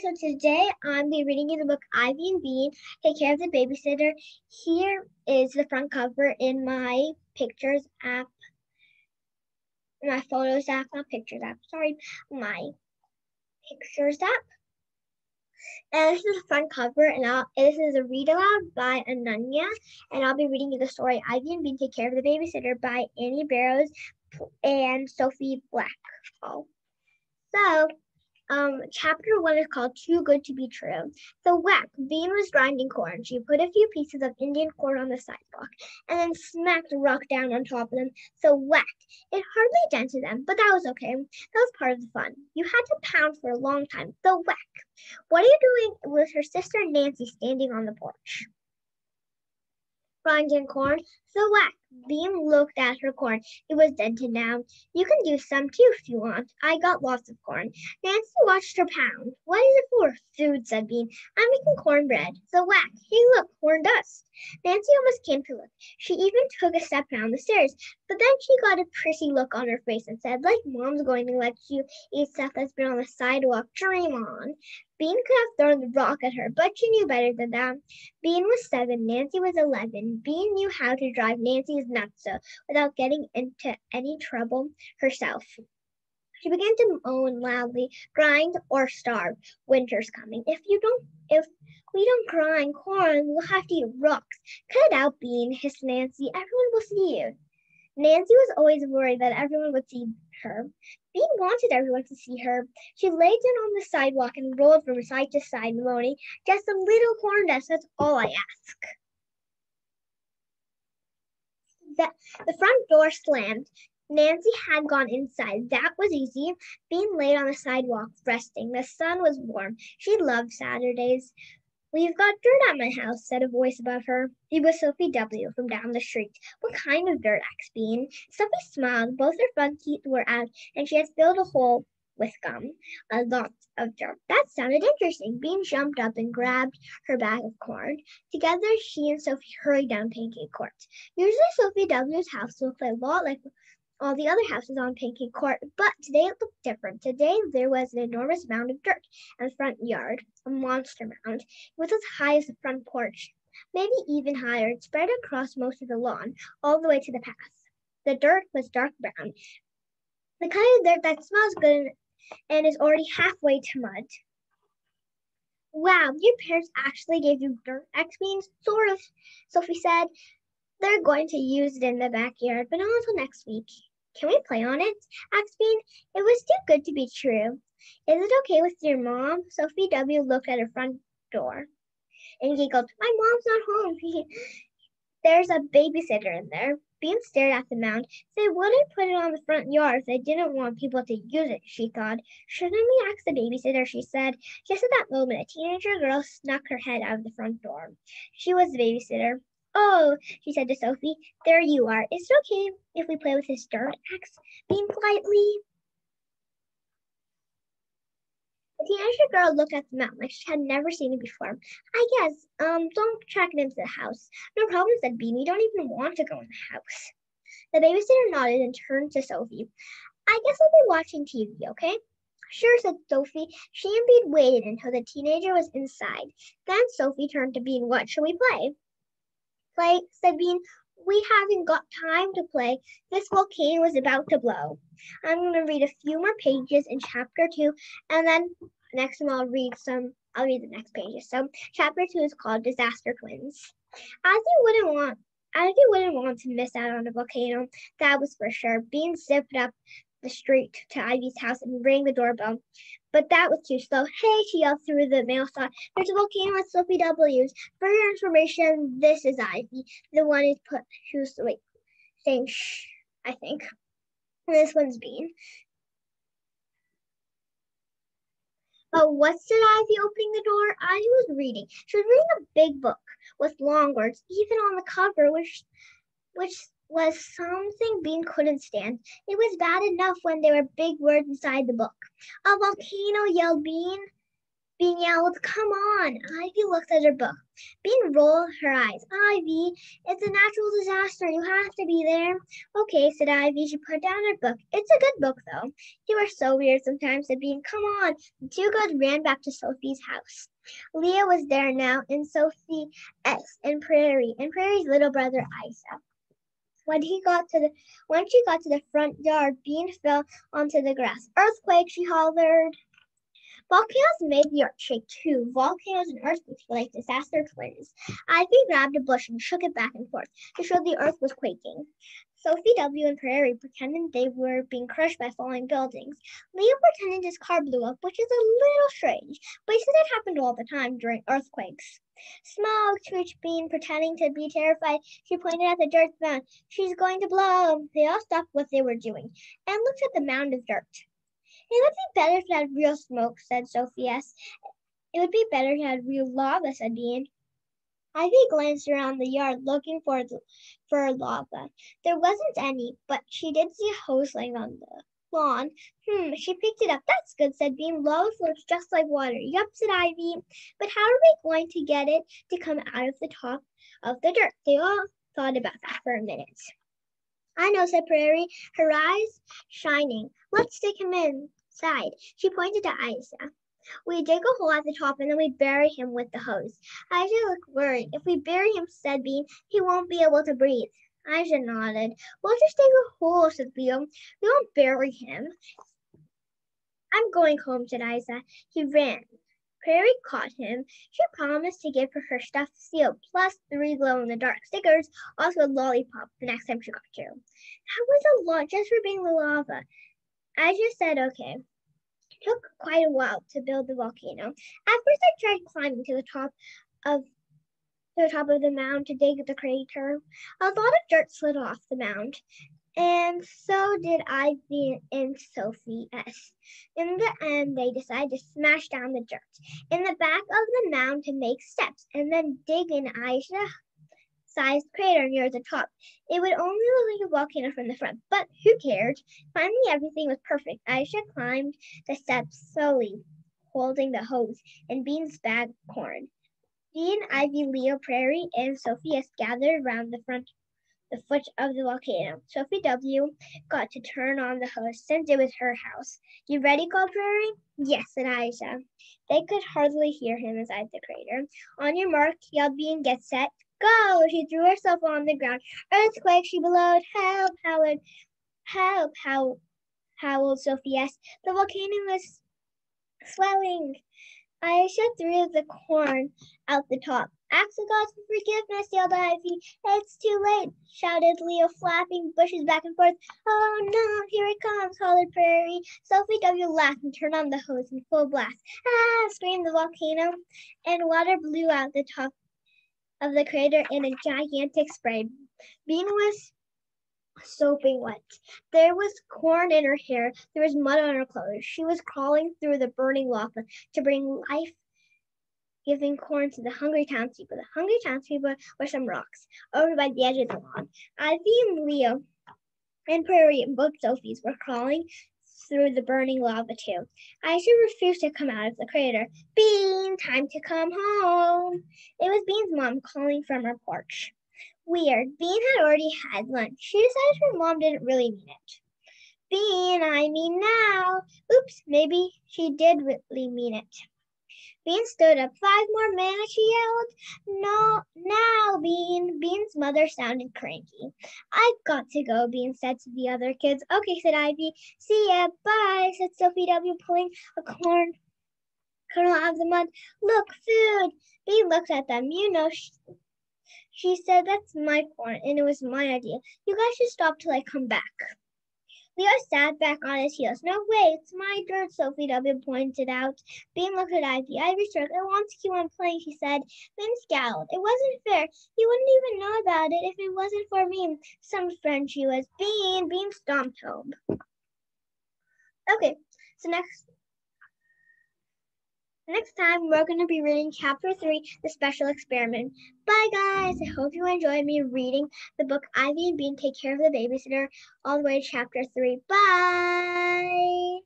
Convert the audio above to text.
so today I'm be reading you the book Ivy and Bean, Take Care of the Babysitter. Here is the front cover in my pictures app, my photos app, not pictures app, sorry, my pictures app. And this is the front cover, and this is a read aloud by Ananya, and I'll be reading you the story Ivy and Bean Take Care of the Babysitter by Annie Barrows and Sophie Blackwell. So, chapter 1 is called Too Good to Be True. So whack, Bean was grinding corn. She put a few pieces of Indian corn on the sidewalk and then smacked a rock down on top of them. So whack. It hardly dented them, but that was okay. That was part of the fun. You had to pound for a long time. So whack. What are you doing with her sister Nancy standing on the porch? Grinding corn. So whack. Bean looked at her corn. It was dented now. You can do some too if you want. I got lots of corn. Nancy watched her pound. What is it for? Food, said Bean. I'm making cornbread. So whack. Hey, look, corn dust. Nancy almost came to look. She even took a step down the stairs. But then she got a pretty look on her face and said, like Mom's going to let you eat stuff that's been on the sidewalk. Dream on. Bean could have thrown the rock at her, but she knew better than that. Bean was 7, Nancy was 11. Bean knew how to drive Nancy's nutso without getting into any trouble herself. She began to moan loudly, grind or starve. Winter's coming. If we don't grind corn, we'll have to eat rocks. Cut it out, Bean, hissed Nancy. Everyone will see you. Nancy was always worried that everyone would see her. Bean wanted everyone to see her. She lay down on the sidewalk and rolled from side to side, moaning, just a little corn dust, that's all I ask. The front door slammed. Nancy had gone inside. That was easy. Bean laid on the sidewalk, resting. The sun was warm. She loved Saturdays. We've got dirt at my house, said a voice above her. It was Sophie W. from down the street. What kind of dirt, asked Bean? Sophie smiled. Both her front teeth were out, and she had filled a hole with gum. A lot of dirt. That sounded interesting. Bean jumped up and grabbed her bag of corn. Together, she and Sophie hurried down Pancake Court. Usually, Sophie W.'s house looked a lot like all the other houses on Pancake Court, but today it looked different. Today there was an enormous mound of dirt in the front yard, a monster mound. It was as high as the front porch, maybe even higher. It spread across most of the lawn, all the way to the path. The dirt was dark brown, the kind of dirt that smells good and is already halfway to mud. Wow, your parents actually gave you dirt, asked Bean. Sort of, Sophie said. They're going to use it in the backyard, but not until next week. Can we play on it? Asked Bean. It was too good to be true. Is it okay with your mom? Sophie W. looked at her front door and giggled. My mom's not home. There's a babysitter in there. Bean stared at the mound. They wouldn't put it on the front yard if they didn't want people to use it, she thought. Shouldn't we ask the babysitter, she said. Just at that moment, a teenager girl snuck her head out of the front door. She was the babysitter. Oh, she said to Sophie, there you are. Is it okay if we play with this dirt? Asked Bean politely. The teenager girl looked at the mountain like she had never seen it before. I guess, don't track it into the house. No problem, said Bean. We don't even want to go in the house. The babysitter nodded and turned to Sophie. I guess I'll be watching TV, okay? Sure, said Sophie. She and Bean waited until the teenager was inside. Then Sophie turned to Bean. What shall we play? Play, said Bean. We haven't got time to play. This volcano is about to blow. I'm going to read a few more pages in chapter 2, and then next time I'll read the next pages. So chapter 2 is called Disaster Twins. As you wouldn't want to miss out on a volcano, that was for sure. Bean zipped up the street to Ivy's house and rang the doorbell. But that was too slow. Hey, she yelled through the mail slot. There's a volcano at Sophie W's. For your information, this is Ivy. The one who's saying shh, I think. And this one's Bean. Oh, what's it, Ivy opening the door? Ivy was reading. She was reading a big book with long words, even on the cover, which was something Bean couldn't stand. It was bad enough when there were big words inside the book. A volcano, yelled Bean. Bean yelled, "Come on!" Ivy looked at her book. Bean rolled her eyes. "Ivy, it's a natural disaster. You have to be there." "Okay," said Ivy. She put down her book. "It's a good book, though." "You are so weird sometimes," said Bean. "Come on." The two girls ran back to Sophie's house. Leah was there now, and Sophie S. and Prairie's little brother Isa. When she got to the front yard, Bean fell onto the grass. "Earthquake!" she hollered. Volcanoes made the earth shake too. Volcanoes and earthquakes were like disaster twins. Ivy grabbed a bush and shook it back and forth to show the earth was quaking. Sophie W. and Prairie pretended they were being crushed by falling buildings. Leo pretended his car blew up, which is a little strange, but he said it happened all the time during earthquakes. "Smoke!" screeched Bean, pretending to be terrified. She pointed at the dirt mound. "She's going to blow." They all stopped what they were doing and looked at the mound of dirt. "It would be better if it had real smoke," said Sophie S. "It would be better if it had real lava," said Bean. Ivy glanced around the yard looking for lava. There wasn't any, but she did see a hose laying on the lawn. She picked it up. "That's good," said Bean. "Lava floats just like water." "Yup," said Ivy. "But how are we going to get it to come out of the top of the dirt?" They all thought about that for a minute. "I know," said Prairie, her eyes shining. "Let's stick him inside." She pointed to Isa. "We dig a hole at the top and then we bury him with the hose." Isa looked worried. "If we bury him," said Bean, "he won't be able to breathe." Isa nodded. "We'll just dig a hole," said Leo. "We won't bury him." "I'm going home," said Isa. He ran. Prairie caught him. She promised to give her stuffed seal plus 3 glow-in-the-dark stickers, also a lollipop, the next time she got to. That was a lot just for being the lava. I just said okay. It took quite a while to build the volcano. At first I tried climbing to the top of the mound to dig the crater. A lot of dirt slid off the mound, and so did Ivy and Sophie S. In the end, they decided to smash down the dirt in the back of the mound to make steps, and then dig an Aisha-sized crater near the top. It would only look like a volcano from the front, but who cared? Finally, everything was perfect. Aisha climbed the steps slowly, holding the hose and Bean's bag of corn. Bean, Ivy, Leo, Prairie, and Sophie S. gathered around the foot of the volcano. Sophie W. got to turn on the hose since it was her house. "You ready?" called Prairie. "Yes," said Aisha. They could hardly hear him inside the crater. "On your mark," yelled Bean. "Get set, go!" She threw herself on the ground. "Earthquake!" she bellowed. "Help!" howled Sophie S. The volcano was swelling. Aisha threw the corn out the top. "Ask the gods for forgiveness," yelled Ivy. "It's too late," shouted Leo, flapping bushes back and forth. "Oh no, here it comes," hollered Prairie. Sophie W. laughed and turned on the hose in full blast. "Ah!" screamed the volcano, and water blew out the top of the crater in a gigantic spray. Bean was soaping wet. There was corn in her hair. There was mud on her clothes. She was crawling through the burning lava to bring life-giving corn to the hungry townspeople. The hungry townspeople were some rocks over by the edge of the lawn. Ivy and Leo and Prairie and both Sophies were crawling through the burning lava too. Aisha refused to come out of the crater. "Bean, time to come home." It was Bean's mom calling from her porch. Weird. Bean had already had lunch. She decided her mom didn't really mean it. "Bean, I mean now." Oops, maybe she did really mean it. Bean stood up. "5 more minutes," she yelled. "No, now, Bean." Bean's mother sounded cranky. "I've got to go," Bean said to the other kids. "Okay," said Ivy. "See ya, bye," said Sophie W., pulling a corn kernel out of the mud. "Look, food." Bean looked at them. "You know, she said that's my corn, and it was my idea. You guys should stop till I come back." Leo sat back on his heels. "No way, it's my dirt," Sophie W. pointed out. Bean looked at Ivy. Ivy shrugged. "I want to keep on playing," she said. Bean scowled. "It wasn't fair. You wouldn't even know about it if it wasn't for me." Some friend she was. Bean stomped home. Okay, so next time we're going to be reading Chapter 3, The Special Experiment. Bye, guys. I hope you enjoyed me reading the book Ivy and Bean Take Care of the Babysitter all the way to Chapter 3. Bye.